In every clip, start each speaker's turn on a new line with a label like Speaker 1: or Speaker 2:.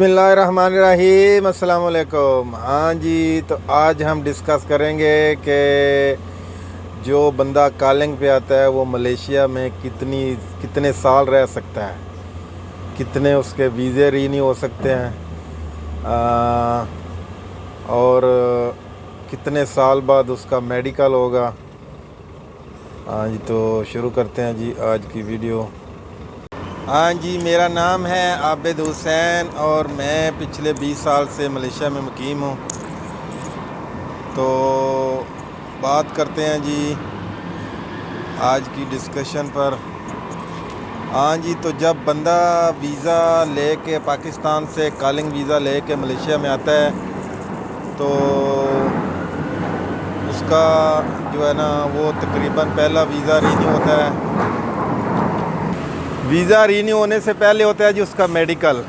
Speaker 1: बिस्मिल्लाहिर्रहमानिर्रहीम, अस्सलाम वालेकुम। हाँ जी, तो आज हम डिस्कस करेंगे कि जो बंदा कॉलिंग पे आता है वो मलेशिया में कितने साल रह सकता है, कितने उसके वीज़े रीन्यू हो सकते हैं, और कितने साल बाद उसका मेडिकल होगा। हाँ जी, तो शुरू करते हैं जी आज की वीडियो। हाँ जी, मेरा नाम है आबिद हुसैन और मैं पिछले 20 साल से मलेशिया में मुकीम हूँ। तो बात करते हैं जी आज की डिस्कशन पर। हाँ जी, तो जब बंदा वीज़ा लेके पाकिस्तान से कॉलिंग वीज़ा लेके मलेशिया में आता है तो उसका जो है ना वो तकरीबन पहला वीज़ा रीन्यू होता है। वीज़ा रीन्यू होने से पहले होता है जी उसका मेडिकल।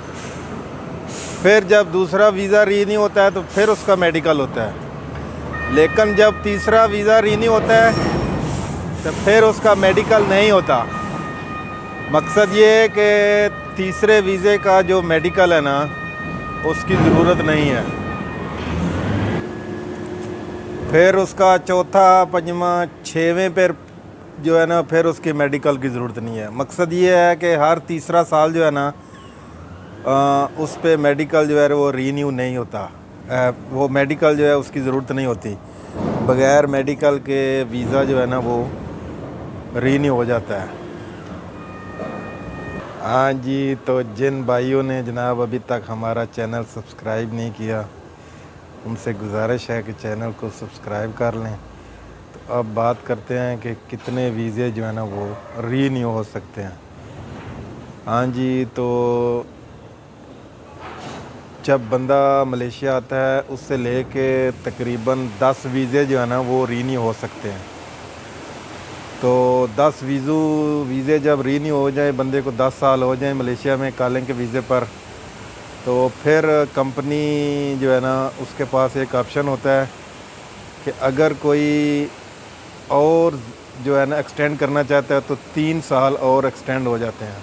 Speaker 1: फिर जब दूसरा वीज़ा रीन्यू होता है तो फिर उसका मेडिकल होता है। लेकिन जब तीसरा वीज़ा रीन्यू होता है तो फिर उसका मेडिकल नहीं होता। मकसद ये है कि तीसरे वीज़े का जो मेडिकल है ना उसकी ज़रूरत नहीं है। फिर उसका चौथा, पंजवा, छठवें पर जो है ना फिर उसके मेडिकल की ज़रूरत नहीं है। मकसद ये है कि हर तीसरा साल जो है ना उस पे मेडिकल जो है वो रीन्यू नहीं होता। वो मेडिकल जो है उसकी ज़रूरत नहीं होती। बग़ैर मेडिकल के वीज़ा जो है ना वो रीन्यू हो जाता है। हाँ जी, तो जिन भाइयों ने जनाब अभी तक हमारा चैनल सब्सक्राइब नहीं किया उनसे गुजारिश है कि चैनल को सब्सक्राइब कर लें। तो अब बात करते हैं कि कितने वीज़े जो है ना वो रीन्यू हो सकते हैं। हाँ जी, तो जब बंदा मलेशिया आता है उससे लेके तकरीबन 10 वीज़े जो है ना वो रीन्यू हो सकते हैं। तो 10 वीज़े जब रीन्यू हो जाए, बंदे को 10 साल हो जाए मलेशिया में कॉलिंग के वीज़े पर, तो फिर कंपनी जो है ना उसके पास एक ऑप्शन होता है कि अगर कोई और जो है ना एक्सटेंड करना चाहता है तो 3 साल और एक्सटेंड हो जाते हैं।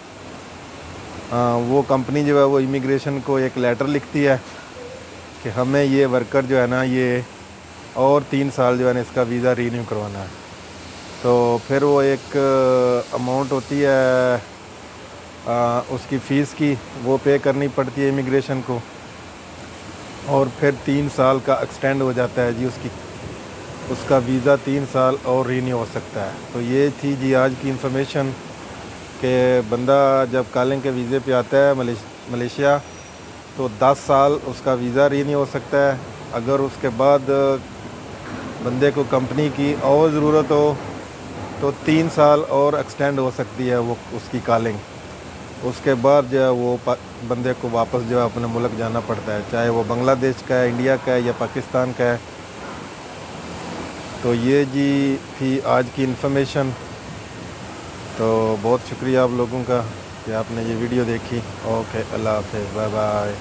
Speaker 1: वो कंपनी जो है वो इमिग्रेशन को एक लेटर लिखती है कि हमें ये वर्कर जो है ना ये और 3 साल जो है ना इसका वीज़ा रीन्यू करवाना है। तो फिर वो एक अमाउंट होती है उसकी फ़ीस की, वो पे करनी पड़ती है इमिग्रेशन को, और फिर 3 साल का एक्सटेंड हो जाता है जी उसका वीज़ा 3 साल और रीन्यू हो सकता है। तो ये थी जी आज की इंफॉर्मेशन कि बंदा जब कॉलिंग के वीज़े पे आता है मलेशिया तो 10 साल उसका वीज़ा रीन्यू हो सकता है। अगर उसके बाद बंदे को कंपनी की और ज़रूरत हो तो 3 साल और एक्सटेंड हो सकती है वो उसकी कॉलिंग। उसके बाद जो है वो बंदे को वापस जो है अपने मुल्क जाना पड़ता है, चाहे वो बांग्लादेश का है, इंडिया का है या पाकिस्तान का है। तो ये जी थी आज की इन्फॉर्मेशन। तो बहुत शुक्रिया आप लोगों का कि आपने ये वीडियो देखी। ओके, अल्लाह हाफ़िज़, बाय बाय।